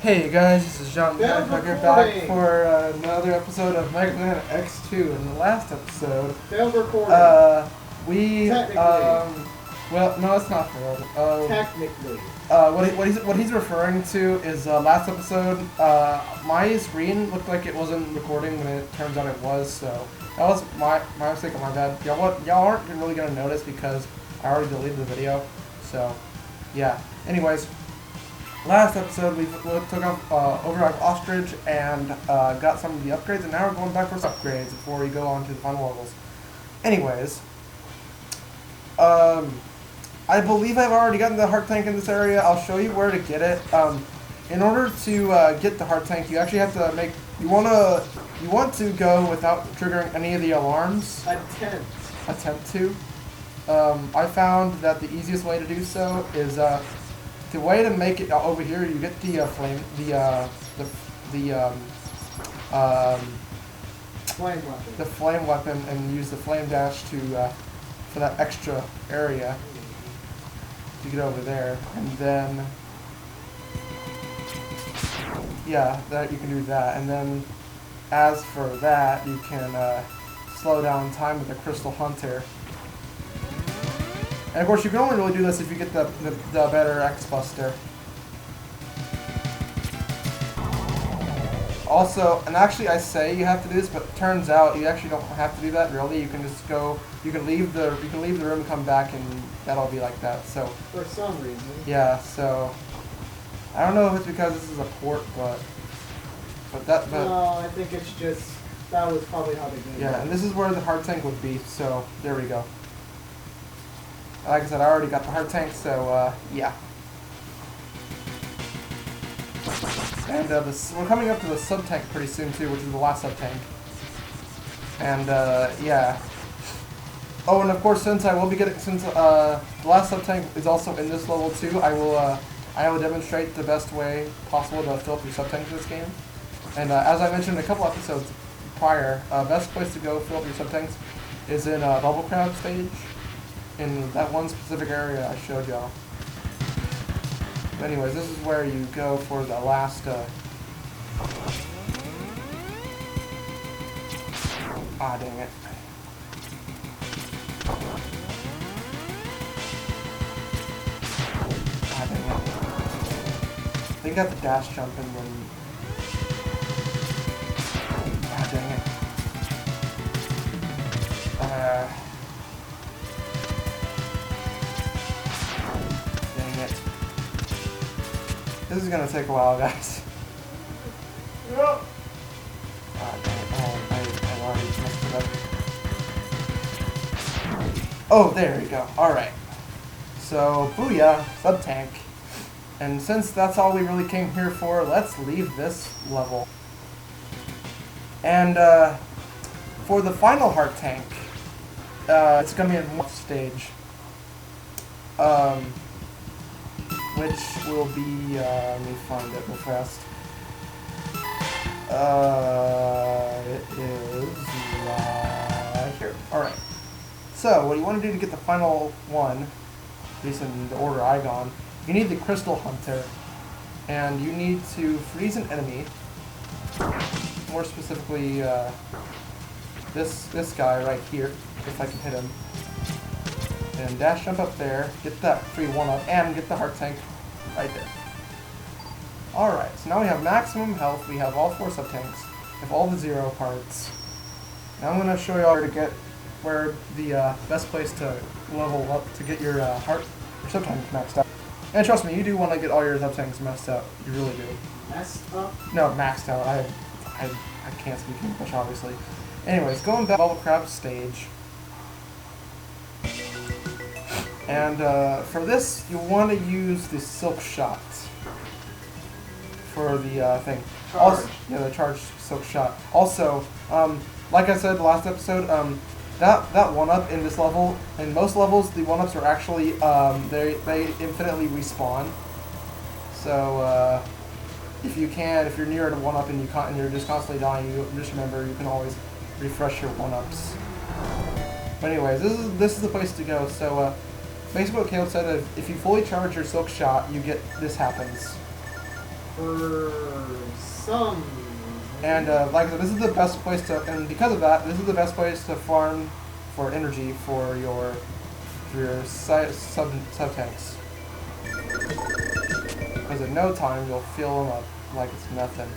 Hey guys, this is John Failed Tucker back recording. for another episode of Megaman X2. In the last episode, Failed recording. we Technically. well, no, it's not failed. Technically. What he's referring to is last episode. My screen looked like it wasn't recording when it turns out it was. So that was my mistake on my bad. Y'all aren't really gonna notice because I already deleted the video. So yeah. Anyways. Last episode, we took off Overdrive Ostrich and got some of the upgrades, and now we're going back for some upgrades before we go on to the final levels. Anyways, I believe I've already gotten the heart tank in this area. I'll show you where to get it. In order to get the heart tank, you actually have to make you want to go without triggering any of the alarms. Attempt to. I found that the easiest way to do so is the way to make it over here. You get the flame weapon. The flame weapon, and use the flame dash to for that extra area to get over there, and then yeah, that you can do that, and then as for that, you can slow down time with the Crystal Hunter. And of course, you can only really do this if you get the better X-Buster. Also, and actually I say you have to do this, but it turns out you actually don't have to do that really. You can just go, you can leave the room and come back, and that'll be like that. So for some reason. yeah, so I don't know if it's because this is a port, but no, I think it's just that was probably how they did it. Yeah, and this is where the heart tank would be, so there we go. Like I said, I already got the heart tank, so yeah. And we're coming up to the sub tank pretty soon too, which is the last sub tank. And yeah. Oh, and of course, since the last sub tank is also in this level too, I will demonstrate the best way possible to fill up your sub tank in this game. And as I mentioned a couple episodes prior, best place to go fill up your sub tanks is in Bubble Crab stage. In that one specific area I showed y'all. Anyways, this is where you go for the last, ah, dang it. Ah, dang it. They got the dash jump in when... Ah, dang it. This is gonna take a while, guys. Yep. Ah, dang it. Oh, I already messed it up. Oh, there you go. Alright. So, booyah, sub-tank. And since that's all we really came here for, let's leave this level. And, for the final heart tank, it's gonna be in one stage. Which will be, let me find it real fast. It is right here. Alright. So, what you want to do to get the final one, at least in the order I gone, you need the Crystal Hunter. And you need to freeze an enemy. More specifically, this guy right here, if I can hit him. And dash jump up there, get that free 1-up, and get the heart tank right there. Alright, so now we have maximum health, we have all 4 sub-tanks, we have all the 0 parts. Now I'm going to show you all where the best place to level up to get your your sub-tanks maxed out. And trust me, you do want to get all your sub-tanks maxed out, you really do. Messed up? No, maxed out, I can't speak English obviously. Anyways, going back to Bubble Crab stage. And for this, you want to use the Silk Shot for the thing. Also, yeah, the charged Silk Shot. Also, like I said last episode, that 1-up in this level, in most levels, the 1-ups are actually they infinitely respawn. So if you're near a 1-up and you're just constantly dying, you just remember you can always refresh your 1-ups. But anyways, this is the place to go. So. Basically what Caleb said is, if you fully charge your Silk Shot, this happens. For some. And like I said, this is the best place to, and because of that, this is the best place to farm for energy for your sub tanks. Because in no time you'll fill them up like it's nothing.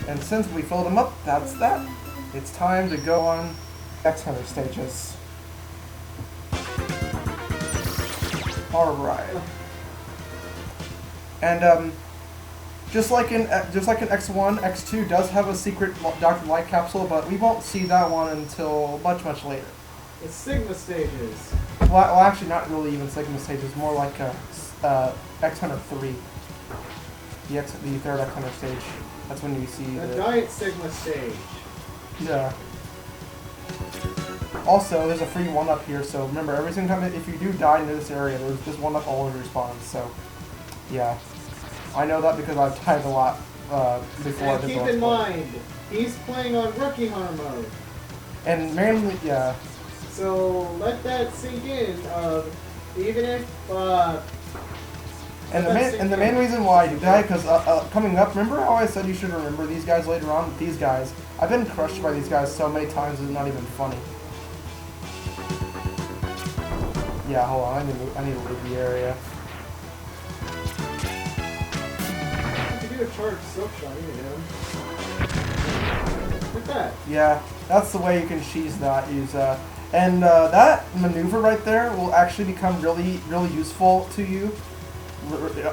And since we filled them up, that's that. It's time to go on X-Hunter stages. Alright. And just like in X1, X2 does have a secret Dr. Light capsule, but we won't see that one until much later. It's Sigma stages. Well, actually, not really even Sigma stages. More like X-Hunter 3. The third X-Hunter stage. That's when you see the Giant Sigma stage. Yeah. Also, there's a free 1-up here, so remember, every single time if you do die in this area, there's this 1-up always respawns, so yeah. I know that because I've died a lot before. And keep in mind, he's playing on Rookie Hunter mode. And mainly, yeah. So let that sink in, even if, And the main reason why I do that, because coming up, remember how I said you should remember these guys later on? These guys, I've been crushed by these guys so many times it's not even funny. Yeah, hold on, I need to leave the area. You can do a charge silk shot, Look at that. Yeah, that's the way you can cheese that. And that maneuver right there will actually become really useful to you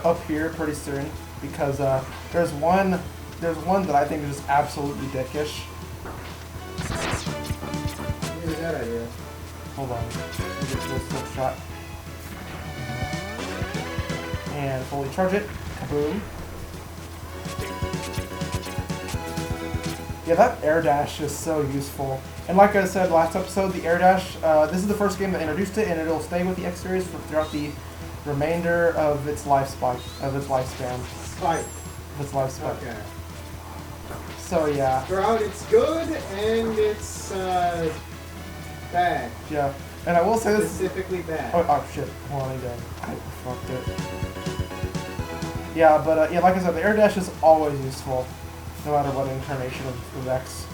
up here pretty soon, because there's one that I think is just absolutely dickish. Give me that idea. Hold on, let me get this flip shot and fully charge it. Kaboom! Yeah, that air dash is so useful. And like I said last episode, the air dash. This is the first game that introduced it, and it'll stay with the X series throughout the remainder of its lifespan. Spike. Of its lifespan. Okay. So yeah. Throughout it's good and it's bad. Yeah. And I will say this. Specifically bad. Oh shit. Hold on again. I fucked it. Yeah, but yeah, like I said, the air dash is always useful, no matter what incarnation of X.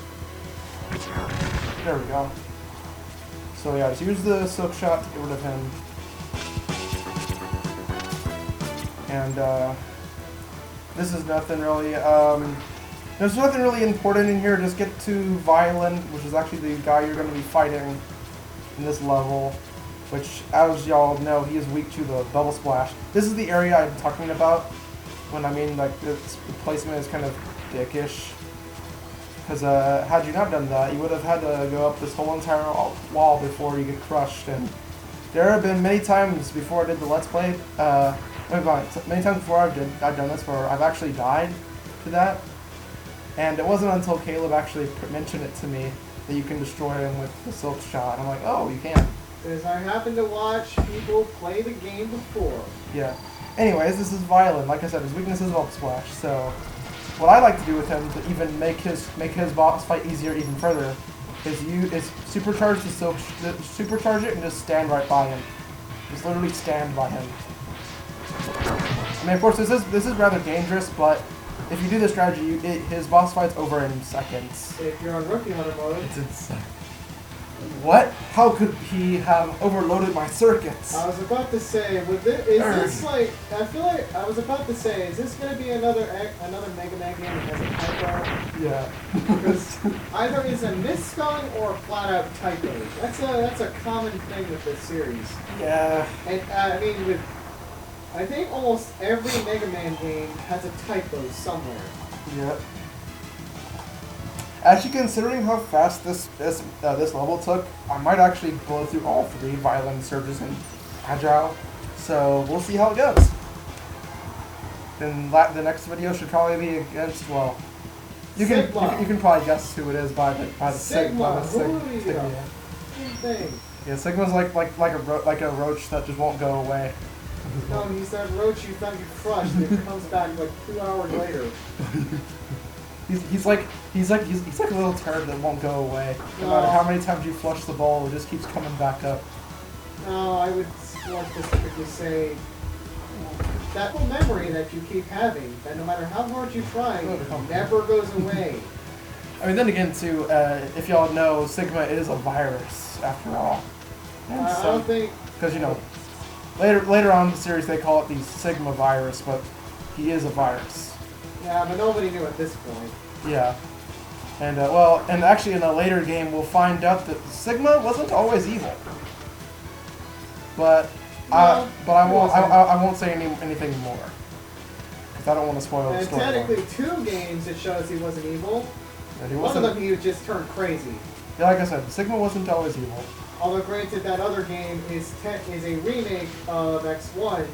There we go. So yeah, just use the silk shot to get rid of him. And this is nothing really, there's nothing really important in here. Just get to Violin, which is actually the guy you're going to be fighting in this level, which, as y'all know, he is weak to the Bubble Splash. This is the area I'm talking about when I mean, like, the placement is kind of dickish. Because had you not done that, you would have had to go up this whole entire wall before you get crushed. And there have been many times before I did the Let's Play, many times before I've done this where I've actually died to that. And it wasn't until Caleb actually mentioned it to me that you can destroy him with the silk shot. I'm like, oh, you can. Because I happened to watch people play the game before. Yeah. Anyways, this is Violin. Like I said, his weakness is Bubble Splash. So what I like to do with him to even make his boss fight easier even further is supercharge the silk, supercharge it, and just stand right by him. Just literally stand by him. I mean, of course, this is rather dangerous, but if you do this strategy, his boss fight's over in seconds. If you're on Rookie Hunter mode, it's insane. What? How could he have overloaded my circuits? I was about to say, is this like? I feel like I was about to say, is this going to be another Mega Man game that has a typo? Yeah. Because either it's a misspelling or a flat out typo. That's a common thing with this series. Yeah. And I mean, I think almost every Mega Man game has a typo somewhere. Yep. Actually, considering how fast this level took, I might actually blow through all three: Violin, Surges, and Agile. So we'll see how it goes. Then the next video should probably be against, well, you can probably guess who it is by the Sigma. Sigma. Yeah, Sigma's like a roach that just won't go away. No, he's that roach you thought you crushed. It comes back like 2 hours later. He's like a little turd that won't go away. No matter how many times you flush the bowl, it just keeps coming back up. No, I would more specifically say that whole memory that you keep having, that no matter how hard you try, Oh. never goes away. I mean, then again, too, if y'all know, Sigma is a virus, after all. And I don't think... Because, you know, later on in the series they call it the Sigma virus, but he is a virus. Yeah, but nobody knew at this point. Yeah. And, well, and actually in a later game we'll find out that Sigma wasn't always evil. But, No, I won't say anything more. Because I don't want to spoil the And story. technically 2 games it shows he wasn't evil. And he One of wasn't, them he just turned crazy. yeah, like I said, Sigma wasn't always evil. Although granted that other game is a remake of X1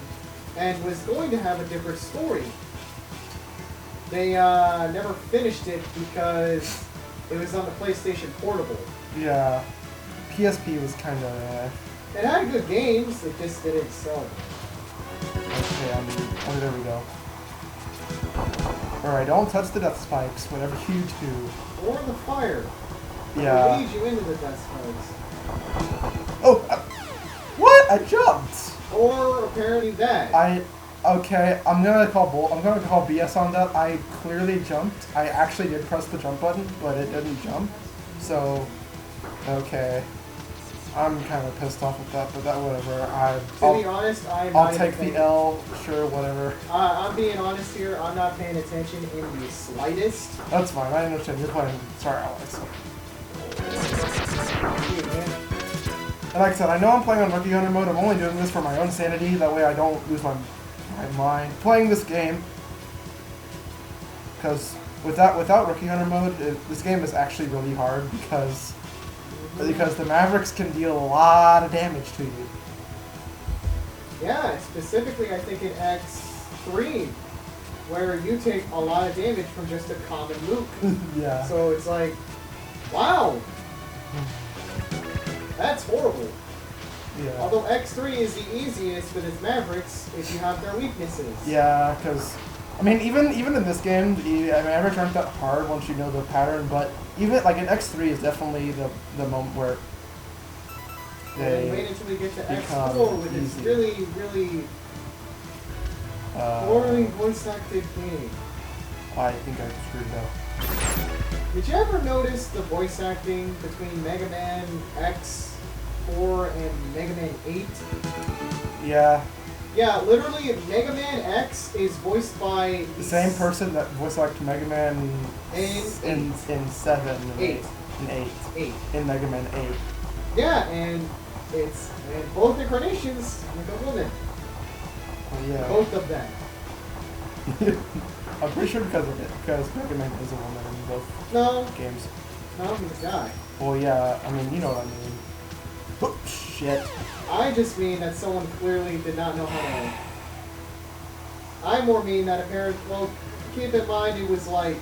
and was going to have a different story. They never finished it because it was on the PlayStation Portable. Yeah. PSP was kind of... It had good games, it just didn't sell. Okay, oh, there we go. Alright, don't touch the death spikes, whatever you do. Or the fire. Yeah. It leads you into the death spikes. Oh! What? I jumped! Or apparently that. Okay, I'm gonna call BS on that. I clearly jumped. I actually did press the jump button, but it didn't jump. So, okay. I'm kind of pissed off with that, but that whatever. To be honest, I'll take the L. Sure, whatever. I'm being honest here. I'm not paying attention in the slightest. That's fine. I understand. You're playing Star Alex. And like I said, I know I'm playing on Rookie Hunter mode. I'm only doing this for my own sanity. That way I don't lose my mind playing this game. Because without Rookie Hunter mode, this game is actually really hard because the Mavericks can deal a lot of damage to you. Yeah, specifically I think in X3, where you take a lot of damage from just a common nuke. Yeah. So it's like, wow, that's horrible. Yeah. Although X3 is the easiest with its Mavericks if you have their weaknesses. Yeah, because I mean, even in this game, the Mavericks aren't that hard once you know the pattern. But even like in X3 is definitely the moment where they wait until we get to become X4 with its easy. really poorly voice acted game. I think I screwed up. Did you ever notice the voice acting between Megaman X4 and Megaman 8? Yeah. Yeah, literally, Mega Man X is voiced by The same person that voiced acted Mega Man in 7 and 8. In 8. 8. In Mega Man 8. Yeah, and it's in both incarnations with a woman. Oh, yeah. Both of them. I'm pretty sure because of it, because Mega Man is a woman in both No, games. no, he's a guy. Well, yeah, I mean, you know what I mean. Oh, shit. I just mean that someone clearly did not know how to... I more mean that apparently, well, keep in mind it was like,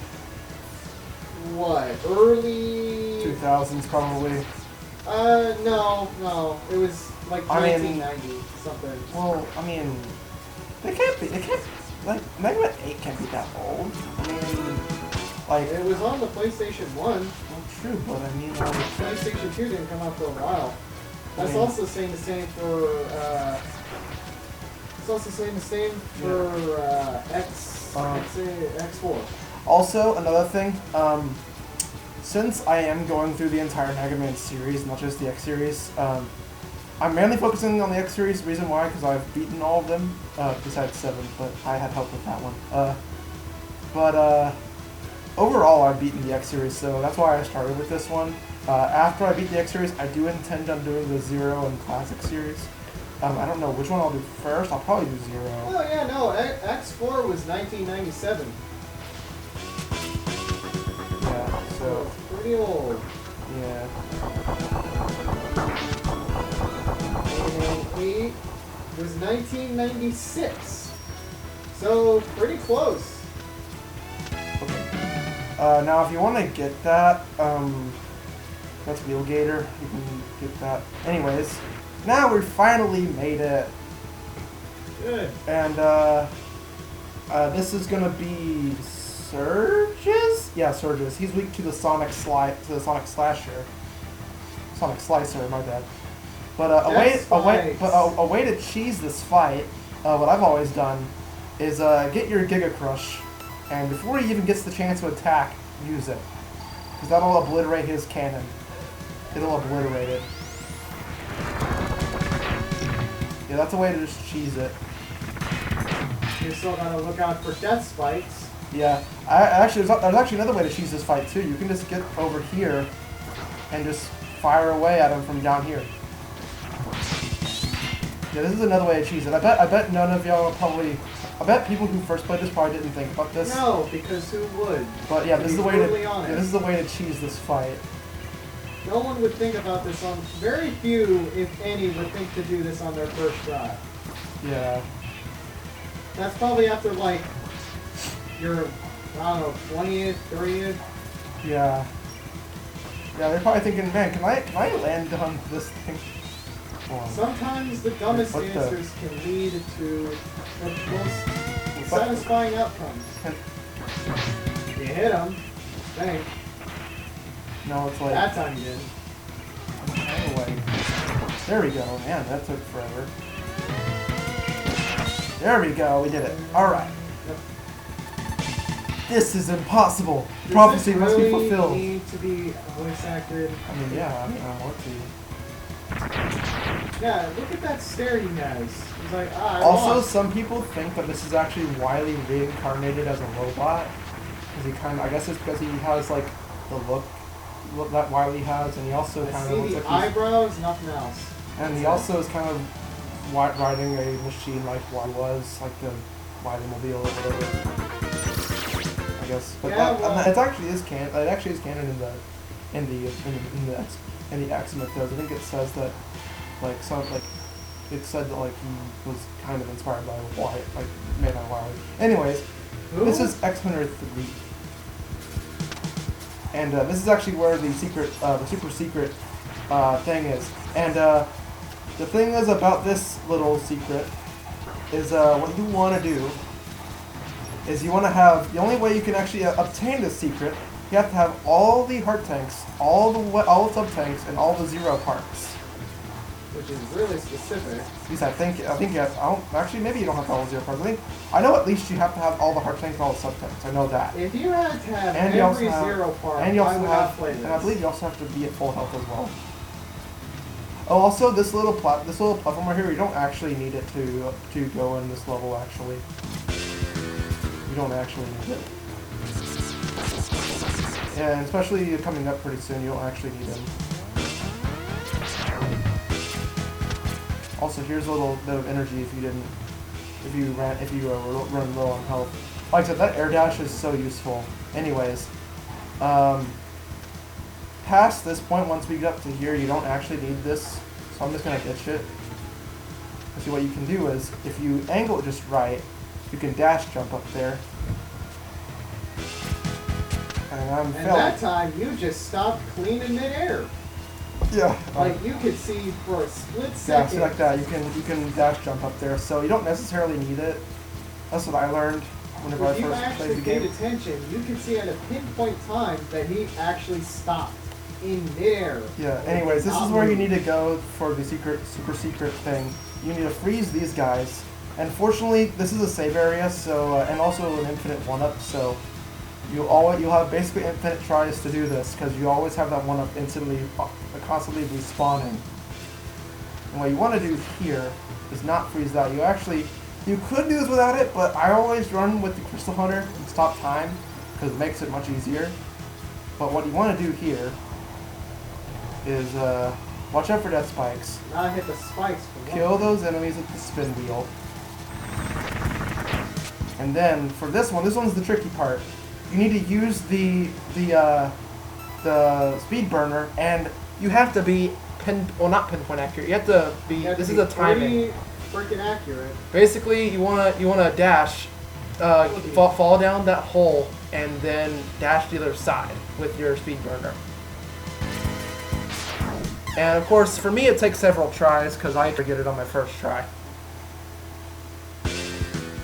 what, early... 2000s probably. No, it was like 1990 something. Well, I mean, they can't, like, Mega Man 8 can't be that old. I mean, like... It was on the PlayStation 1. Well, true, but I mean, like... PlayStation 2 didn't come out for a while. That's also saying the same for, it's also saying the same for, X4. Also, another thing, since I am going through the entire Mega Man series, not just the X series, I'm mainly focusing on the X series. Reason why, because I've beaten all of them, besides 7, but I had help with that one. Overall, I've beaten the X series, so that's why I started with this one. After I beat the X series, I do intend on doing the Zero and Classic series. I don't know which one I'll do first. I'll probably do Zero. Oh yeah, no, X4 was 1997. Yeah, so... Pretty old. Yeah. And 8 was 1996. So, pretty close. Now, if you want to get that, that's Wheelgator. You can get that. Anyways, now we finally made it. Good. And, this is gonna be Surges? Yeah, Surges. He's weak to the Sonic Slasher. Sonic Slicer, my bad. But, a way to cheese this fight, what I've always done, is get your Giga Crush, and before he even gets the chance to attack, use it. Because that'll obliterate his cannon. It'll obliterate it. Yeah, that's a way to just cheese it. You still gotta look out for death spikes. Yeah, actually, there's actually another way to cheese this fight too. You can just get over here and just fire away at him from down here. Yeah, this is another way to cheese it. I bet none of y'all probably. I bet people who first played this probably didn't think about this. No, because who would? But yeah, this is the way to. Yeah, this is the way to cheese this fight. No one would think about this on. Very few, if any, would think to do this on their first try. Yeah. That's probably after like your, I don't know, 20th, 30th. Yeah. Yeah, they're probably thinking, man, can I land on this thing? Sometimes the dumbest answers can lead to the most satisfying outcomes. You hit him, think. No, it's like... That time you did. There we go. Man, that took forever. There we go. We did it. Alright. Yep. This is impossible. The prophecy must be fulfilled. Need to be voice acted. I mean, yeah, I want to. Yeah, look at that stare he has. He's like, I also, lost. some people think that this is actually Wily reincarnated as a robot. Because he kind of, I guess it's because he has like the look that Wily has, and he also kind of looks like eyebrows, nothing else. And he also is kind of riding a machine like Wily was, like the Wily Mobile or whatever. I guess, but yeah, well, it actually is canon. It actually is canon in the X mythos. I think it says that. Like it said that like he was kind of inspired by Wyatt, like made by Wyatt. Anyways, this is X103, and this is actually where the secret, the super secret thing is. And the thing is about this little secret is what you want to do is you want to have the only way you can actually obtain this secret. You have to have all the heart tanks, all the sub tanks, and all the zero parts. Which is really specific. At least I think you have, actually, maybe you don't have to have all the zero parts. I know at least you have to have all the heart tanks and all the sub tanks. I know that. If you had to have and every zero part, and you also I would have, not play this. And I believe you also have to be at full health as well. Oh, also this little platform right here, you don't actually need it to go in this level. Actually, you don't actually need it. And especially coming up pretty soon, you don't actually need them. Also, here's a little bit of energy if you run low on health. Like I said, that air dash is so useful. Anyways, past this point, once we get up to here, you don't actually need this, so I'm just gonna ditch it. See, what you can do is, if you angle it just right, you can dash jump up there. And that time, you just stopped clean in midair. Yeah. Like you could see for a split second. Yeah, see like that. You can dash jump up there, so you don't necessarily need it. That's what I learned whenever I first played the game. If you actually paid attention, you could see at a pinpoint time that he actually stopped in midair. Yeah. Anyways, this is where you need to go for the super secret thing. You need to freeze these guys. And fortunately, this is a save area, so and also an infinite one-up, so. You'll have basically infinite tries to do this because you always have that one up constantly respawning. And what you want to do here is not freeze that. You could do this without it, but I always run with the Crystal Hunter and stop time because it makes it much easier. But what you want to do here is watch out for death spikes. Not hit the spikes. Kill those enemies with the spin wheel. And then for this one's the tricky part. You need to use the speed burner, and you have to be not pinpoint accurate. You have to be. This is a timing. Freaking accurate. Basically, you wanna dash, fall down that hole, and then dash to the other side with your speed burner. And of course, for me, it takes several tries because I forget it on my first try.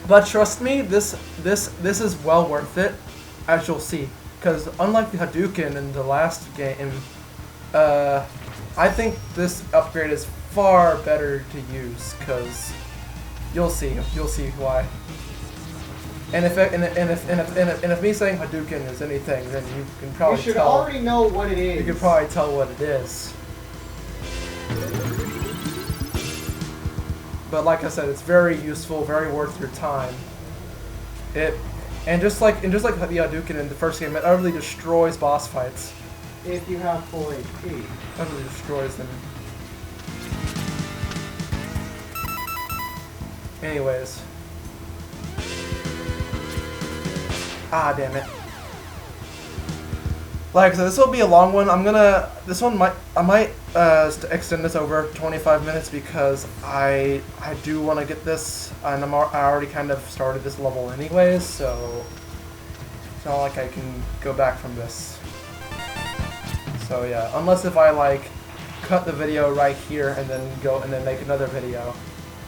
But trust me, this is well worth it. As you'll see, because unlike the Hadouken in the last game, I think this upgrade is far better to use, because you'll see why. And if me saying Hadouken is anything, then you can probably You should tell. already know what it is. You can probably tell what it is. But like I said, it's very useful, very worth your time. And just like the Hadouken in the first game, it utterly destroys boss fights. If you have full HP. Utterly destroys them. Anyways. Ah, damn it. Like I said, this will be a long one. I might extend this over 25 minutes because I do want to get this, and I already kind of started this level anyways, so it's not like I can go back from this. So yeah, unless if I like cut the video right here and then make another video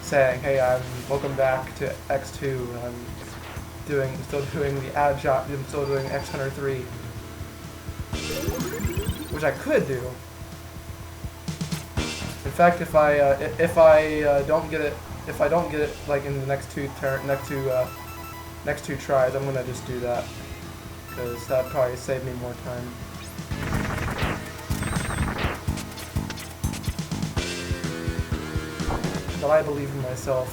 saying, hey, welcome back to X2, and I'm still doing the ad shot, I'm still doing X Hunter 3. Which I could do. In fact, if I don't get it like in the next two tries, I'm gonna just do that because that'd probably save me more time. But I believe in myself.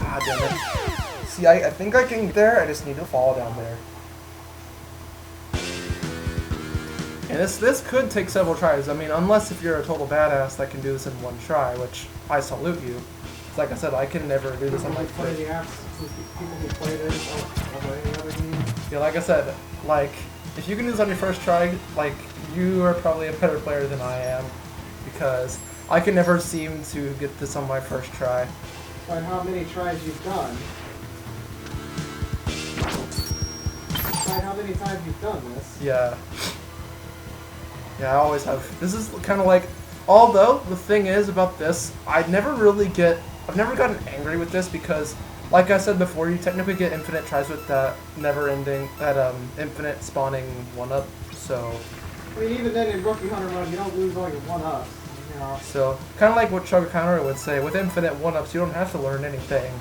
Ah, damn it. See, I think I can get there. I just need to fall down there. And this could take several tries. I mean, unless if you're a total badass that can do this in one try, which I salute you. Like I said, I can never do this on my play the apps. People who play this over any other game. Yeah, like I said, like if you can do this on your first try, like you are probably a better player than I am, because I can never seem to get this on my first try. But how many tries you've done? By how many times you've done this? Yeah. Yeah, I always have. This is kind of like, although the thing is about this, I've never gotten angry with this because, like I said before, you technically get infinite tries with that infinite spawning 1-up, so. I mean, even then in Rookie Hunter mode, you don't lose all your 1-ups, you know. So, kind of like what Chugga Counter would say, with infinite 1-ups, you don't have to learn anything.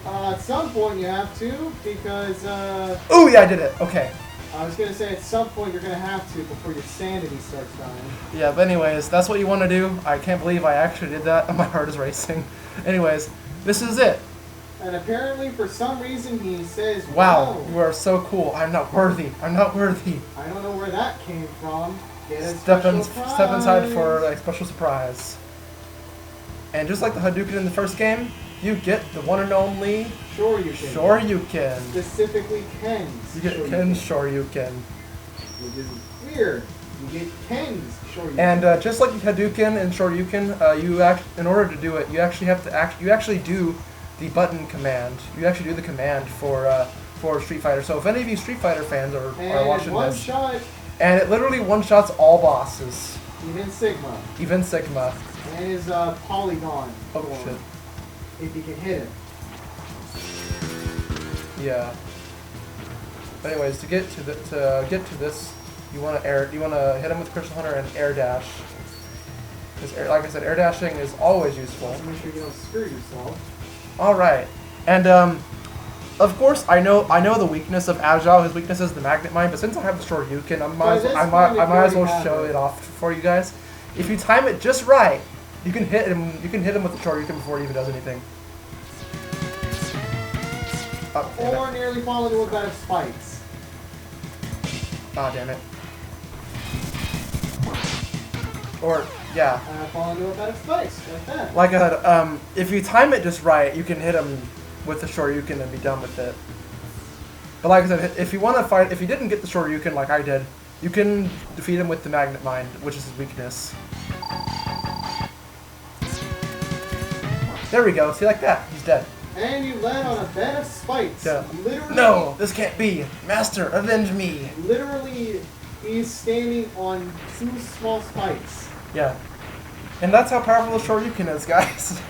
At some point you have to, because, Oh yeah, I did it, okay. I was gonna say at some point you're gonna have to before your sanity starts dying. Yeah, but anyways, that's what you want to do. I can't believe I actually did that. My heart is racing. Anyways, this is it. And apparently, for some reason, he says, Wow, you are so cool. I'm not worthy. I'm not worthy. I don't know where that came from. Get a Step special prize. inside for a special surprise. And just like the Hadouken in the first game, you get the one and only Shoryuken. Specifically Ken's. You get Ken's Shoryuken. Which is weird. You get Ken's Shoryuken. And just like Hadouken and Shoryuken, in order to do it, you actually do the button command. You actually do the command for Street Fighter. So if any of you Street Fighter fans are watching this, and it literally one-shots all bosses. Even Sigma. And his polygon. Oh shit. If you can hit him. Yeah. But anyways, to get to this, you want to hit him with Crystal Hunter and air dash. Because like I said, air dashing is always useful. So make sure you don't screw yourself. All right, and of course I know the weakness of Agile. His weakness is the Magnet Mine. But since I have the Shoryuken, I might as well show it off for you guys. If you time it just right, you can hit him. You can hit him with the Shoryuken before he even does anything. Or nearly fall into a bed of spikes. Ah, damn it. Or yeah. Fall into a bed of spikes like that. Like I said, if you time it just right, you can hit him with the Shoryuken and be done with it. But like I said, if you want to fight, if you didn't get the Shoryuken like I did, you can defeat him with the Magnet Mine, which is his weakness. There we go. See, like that, he's dead. And you land on a bed of spikes. Yeah. Literally. No, this can't be. Master, avenge me. Literally, he's standing on 2 small spikes. Yeah. And that's how powerful the Shoryuken is, guys.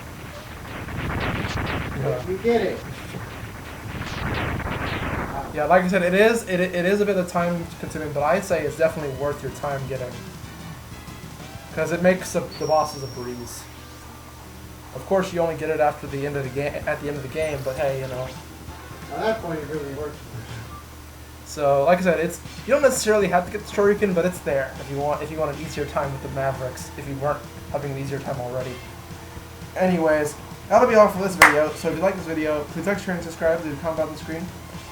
Yeah. You get it. Yeah, like I said, it is a bit of time consuming, but I'd say it's definitely worth your time getting. Because it makes the bosses a breeze. Of course, you only get it after the end of the game. At the end of the game, but hey, you know. At that point, it really works. So, like I said, it's you don't necessarily have to get the Shoryuken, but it's there if you want an easier time with the Mavericks. If you weren't having an easier time already. Anyways, that'll be all for this video. So if you like this video, please like, share, and subscribe. Leave a comment on the screen.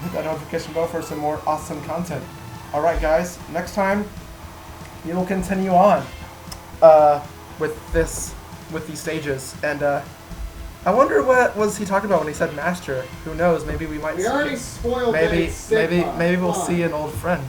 Hit that notification bell for some more awesome content. All right, guys. Next time, we will continue on with these stages, and I wonder what was he talking about when he said master. Who knows? Maybe we might. We already spoiled. Maybe we'll see an old friend.